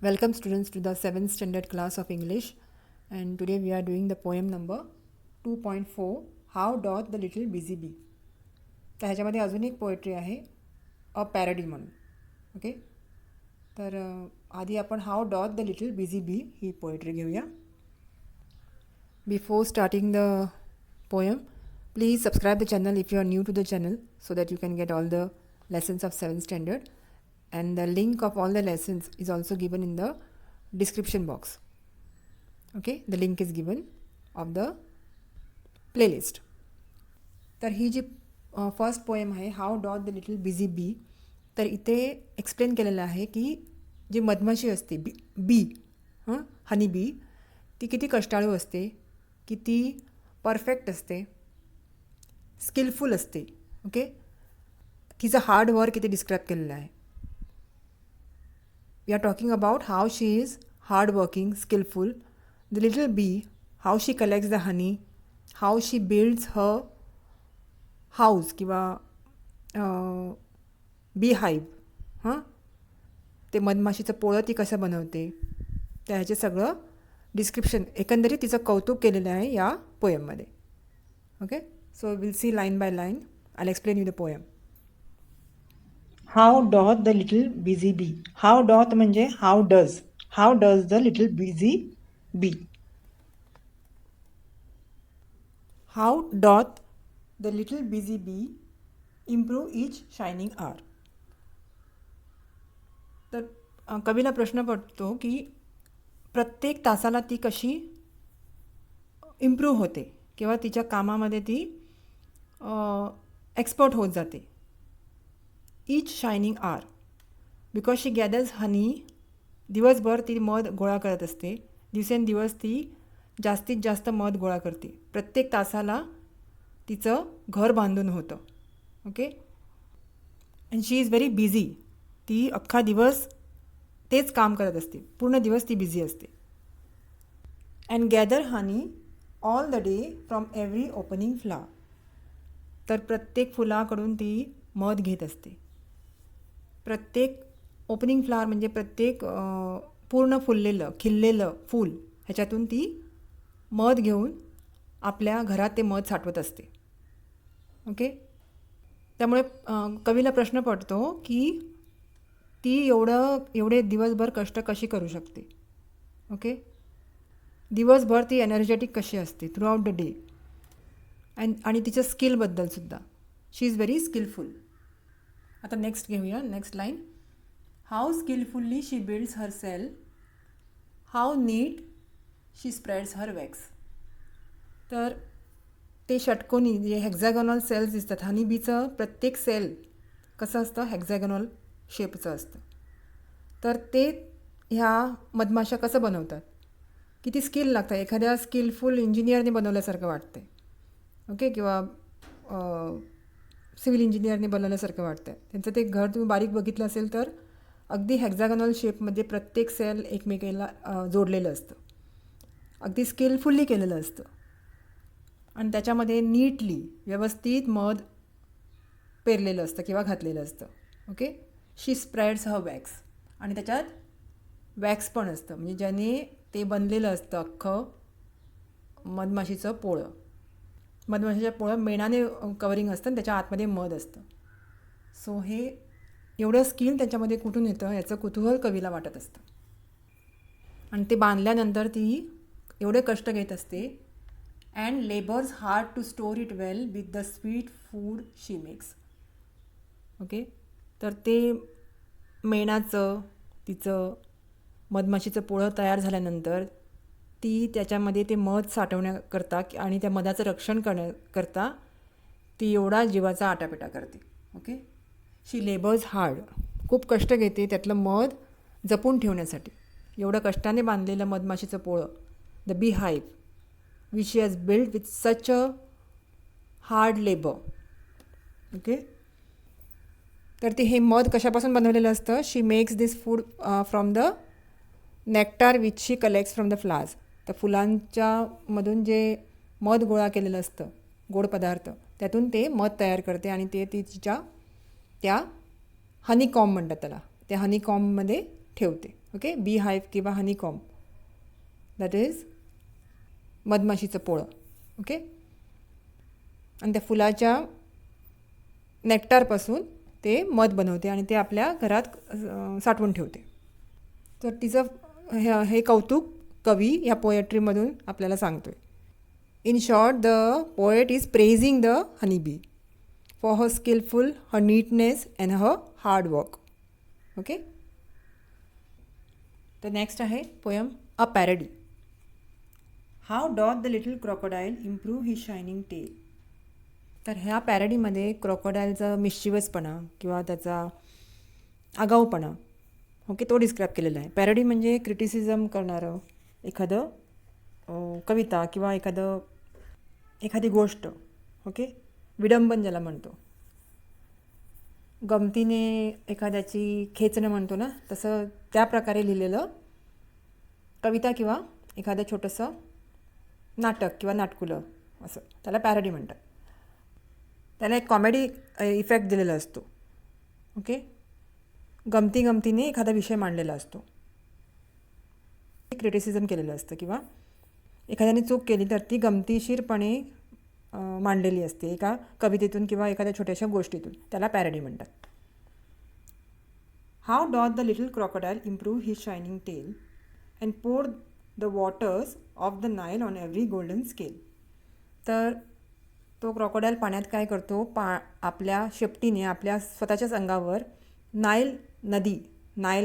Welcome students to the 7th standard class of English, and today we are doing the poem number 2.4 How Doth the Little Busy Bee. तर ह्याच्यामध्ये अजून एक poetry आहे अ parody म्हणून. Okay, तर आधी आपण how doth the little busy bee ही पोएट्री घेऊया. Before starting the poem, please subscribe the channel if you are new to the channel so that you can get all the lessons of 7th standard, and the link of all the lessons is also given in the description box. Okay, the link is given of the playlist. तर ही जी first poem आहे how doth the little busy bee, तर इथे explain केलेलं आहे की जी मधमाशी असते बी हनी बी, ती किती कष्टाळू असते, किती परफेक्ट असते, स्किलफुल असते. ओके, तिचं हार्ड वर्क इथे डिस्क्राईब केलेलं आहे. We are talking about how she is hard working, skillful. The little bee, how she collects the honey, how she builds her house किंवा बी हाईव, ते मधमाशीचं पोळं ती कसं बनवते, त्या ह्याचे सगळं डिस्क्रिप्शन, एकंदरीत तिचं कौतुक केलेलं आहे या पोएममध्ये. Okay, so will see line by line. I explain you the poem. How doth the little busy bee. How doth म्हणजे how does the little busy bee. How doth the little busy bee improve each shining hour. तर कवीला प्रश्न पडतो की प्रत्येक तासाला ती कशी इम्प्रूव्ह होते किंवा तिच्या कामामध्ये ती एक्सपर्ट होत जाते. इच शायनिंग आर, बिकॉज शी गॅदर्स हनी. दिवसभर ती मध गोळा करत असते, दिवसेंदिवस ती जास्तीत जास्त मध गोळा करते. प्रत्येक तासाला तिचं घर बांधून होतं. Okay, and she is very busy. ती अख्खा दिवस तेच काम करत असते, पूर्ण दिवस ती बिझी असते. And gather honey all the day from every opening flower. तर प्रत्येक फुलाकडून ती मध घेत असते. प्रत्येक ओपनिंग फ्लावर म्हणजे प्रत्येक पूर्ण फुललेलं खिललेलं फूल, ह्याच्यातून ती मध घेऊन आपल्या घरात ते मध साठवत असते. ओके, त्यामुळे कवीला प्रश्न पडतो की ती एवढे दिवसभर कष्ट कशी करू शकते. ओके, दिवसभर ती एनर्जेटिक कशी असते थ्रू आउट द डे. आणि तिच्या स्किलबद्दलसुद्धा शी इज व्हेरी स्किलफुल. आता नेक्स्ट घेऊया, next line. How skilfully she builds her cell, how neat she spreads her wax. तर ते षटकोनी जे हेक्झॅगॉनल सेल्स दिसतात, हनी बीचं प्रत्येक सेल कसं असतं, हेक्झॅगॉनल शेपचं असतं. तर ते ह्या मधमाशा कसं बनवतात, किती स्किल लागतं. एखाद्या स्किलफुल इंजिनियरने बनवल्यासारखं वाटतं. ओके, किंवा सिव्हिल इंजिनियरने बनवल्यासारखं वाटतं. त्यांचं ते घर तुम्ही बारीक बघितलं असेल तर अगदी हेक्झॅगॉनल शेपमध्ये प्रत्येक सेल एकमेकाला जोडलेलं असतं, अगदी स्किलफुल्ली केलेलं असतं. आणि त्याच्यामध्ये नीटली व्यवस्थित मध पेरलेलं असतं किंवा घातलेलं असतं. ओके, शी स्प्रेड्स हर वॅक्स. आणि त्याच्यात वॅक्स पण असतं, म्हणजे ज्याने ते बनलेलं असतं अख्खं मधमाशीचं पोळं. मधमाशीच्या पोळं मेणाने कवरिंग असतं आणि त्याच्या आतमध्ये मध असतं. सो हे एवढं स्किल त्याच्यामध्ये कुठून येतं याचं कुतूहल कवीला वाटत असतं. आणि ते बांधल्यानंतर ती एवढे कष्ट घेत असते. And labours hard to store it well with the sweet food she makes. Okay, तर ते मेणाचं तिचं मधमाशीचं पोळं तयार झाल्यानंतर ती त्याच्यामध्ये ते मध साठवण्याकरता आणि त्या मधाचं रक्षण करण्याकरता ती एवढा जीवाचा आटापिटा करते. ओके, शी लेबर्स हार्ड, खूप कष्ट घेते त्यातलं मध जपून ठेवण्यासाठी. एवढं कष्टाने बांधलेलं मधमाशीचं पोळं, the bee hive, which she has build with such a hard labour. Okay, तर ते हे मध कशापासून बनवलेलं असतं. She makes this food from the nectar which she collects from the flowers. तर फुलांच्या मधून जे मध गोळा केलेलं असतं, गोड पदार्थ, त्यातून ते मध तयार करते आणि ते तिच्या त्या हनीकॉम्ब म्हणतात त्याला, त्या हनीकॉम्बमध्ये ठेवते. ओके, बी हाईव्ह किंवा हनीकॉम, दॅट इज मधमाशीचं पोळं. ओके, आणि त्या फुलाच्या नेक्टारपासून ते मध बनवते आणि ते आपल्या घरात साठवून ठेवते. तर तिचं हे कौतुक कवी ह्या पोएट्रीमधून आपल्याला सांगतोय. In short, the poet is praising the honey bee for her skillful, her neatness and her hard work. Okay, तर नेक्स्ट आहे poem a parody. How doth the little crocodile improve his shining tail. तर ह्या पॅरडीमध्ये क्रोकोडाईलचा मिस्चिवसपणा किंवा त्याचा आगाऊपणा, okay, तो describe केलेला आहे. Parody म्हणजे क्रिटिसिझम करणारं एखादं कविता किंवा एखादी गोष्ट, ओके, विडंबन ज्याला म्हणतो. गमतीने एखाद्याची खेचणं म्हणतो ना, तसं त्या प्रकारे लिहिलेलं कविता किंवा एखादं छोटंसं नाटक किंवा नाटकुलं, असं त्याला पॅरडी म्हणतात. त्याला एक कॉमेडी इफेक्ट दिलेला असतो. ओके, गमतीने एखादा विषय मांडलेला असतो, क्रिटिसिझम केलेलं असतं किंवा एखाद्याने चूक केली तर ती गमतीशीरपणे मांडलेली असते एका कवितेतून किंवा एखाद्या छोट्याशा गोष्टीतून. त्याला पॅरडी म्हणतात. How doth the little crocodile improve his shining tail and pour the waters of the Nile on every golden scale. तर तो क्रोकोडाईल पाण्यात काय करतो, आपल्या शेपटीने आपल्या स्वतःच्याच अंगावर नाईल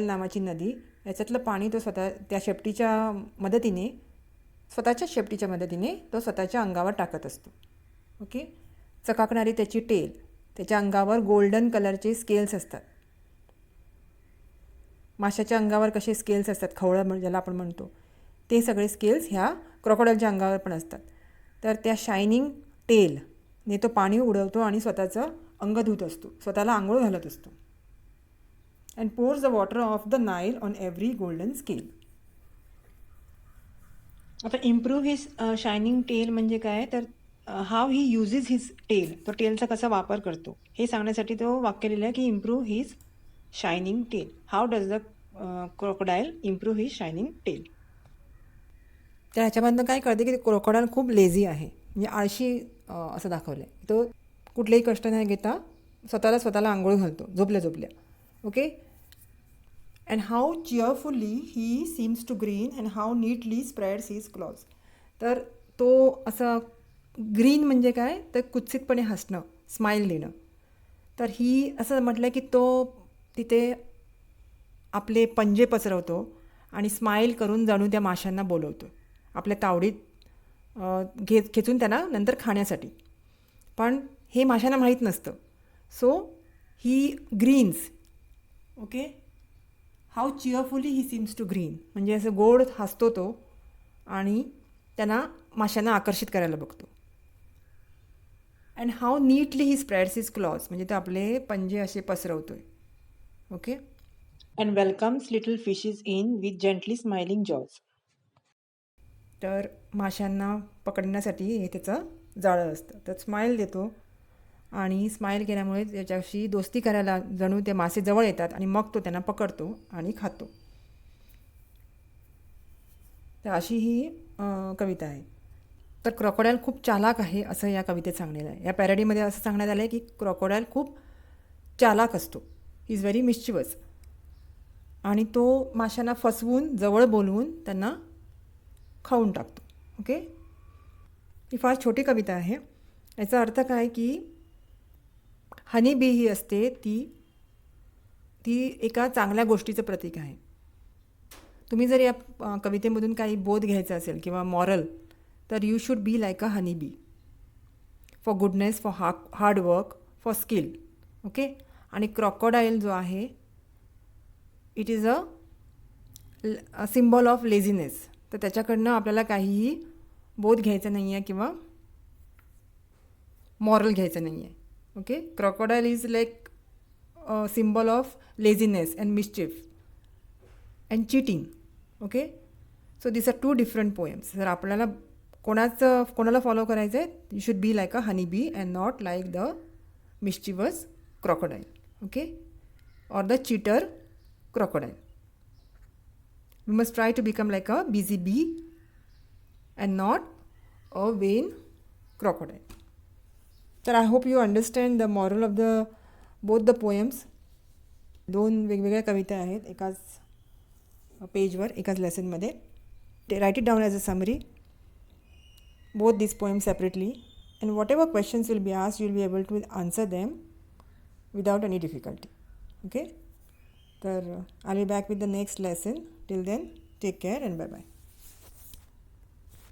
नावाची नदी, याच्यातलं पाणी तो त्या स्वतःच्या शेपटीच्या मदतीने तो स्वतःच्या अंगावर टाकत असतो. ओके, चकाकणारी त्याची टेल, त्याच्या अंगावर गोल्डन कलरचे स्केल्स असतात. माशाच्या अंगावर कसे स्केल्स असतात, खवळं ज्याला आपण म्हणतो, ते सगळे स्केल्स ह्या क्रोकोडाईलच्या अंगावर पण असतात. तर त्या शायनिंग टेलने तो पाणी उडवतो आणि स्वतःचं अंग धुत असतो, स्वतःला आंघोळ घालत असतो. And pores the water of the Nile on every golden scale. आता इम्प्रूव्ह हिज शायनिंग टेल म्हणजे काय, तर हाव ही युजेस हिज टेल, तो टेलचा कसा वापर करतो हे सांगण्यासाठी तो वाक्य लिहिलं आहे की improve his shining tail. How does the crocodile improve his shining tail. तर ह्याच्यामधनं काय कळते की क्रोकोडाईल खूप लेझी आहे, म्हणजे आळशी असं दाखवलं आहे. तो कुठलेही कष्ट नाही घेता स्वतःला आंघोळ घालतो झोपल्या. Okay, and how cheerfully he seems to grin and how neatly spreads his claws. तर तो असं ग्रीन म्हणजे काय, तर कुत्सितपणे हसणं, स्माईल देणं. तर ही असं म्हटलं की तो तिथे आपले पंजे पसरवतो आणि स्माईल करून जणू त्या माशांना बोलवतो आपल्या तावडीत खेचून त्यांना नंतर खाण्यासाठी. पण हे माशांना माहीत नसतं. So he grins. Okay, how cheerfully he seems to grin म्हणजे असं गोड हसतो तो आणि माशांना आकर्षित करायला बघतो. And how neatly he spreads his claws म्हणजे तो आपले पंजे असे पसरवतोय. Okay, and welcomes little fishes in with gently smiling jaws. तर माशांना पकडण्यासाठी हे त्याचं जाळं असतं. तर स्माईल देतो आणि स्माईल केल्यामुळे त्याच्याशी दोस्ती करायला जणू ते मासे जवळ येतात आणि मग तो त्यांना पकडतो आणि खातो. तर अशी ही कविता आहे. तर क्रोकोडाईल खूप चालाक आहे असं या कवितेत सांगण्यात आहे. या पॅरडीमध्ये असं सांगण्यात आलं आहे की क्रोकोडाईल खूप चालाक असतो, ही इज व्हेरी मिस्चिवस, आणि तो माशांना फसवून जवळ बोलवून त्यांना खाऊन टाकतो. ओके, ही फार छोटी कविता आहे. याचा अर्थ काय की हनी बी ही असते ती एका चांगल्या गोष्टीचं प्रतीक आहे. तुम्ही जर या कवितेमधून काही बोध घ्यायचा असेल किंवा मॉरल, तर you should be like a honey bee for goodness, for hard work, for skill. Okay, आणि क्रोकोडाईल जो आहे it is a symbol of laziness. तर त्याच्याकडनं आपल्याला काहीही बोध घ्यायचा नाही आहे किंवा मॉरल घ्यायचं नाही आहे. Okay, crocodile is like symbol of laziness and mischief and cheating. Okay, so this are 2 different poems. जर आपल्याला कोणाला फॉलो करायचं आहे, you should be like a honey bee and not like the mischievous crocodile. Okay, or the cheater crocodile. We must try to become like a busy bee and not a vain crocodile. तर I hope you understand the moral of the both the poems. 2 वेगवेगळ्या कविता आहेत एकाच पेजवर, एकाच लेसनमध्ये. Write it down as a summary both these poems separately, and whatever questions will be asked you will be able to answer them without any difficulty. Okay, so I'll be back with the next lesson. Till then, take care and bye bye.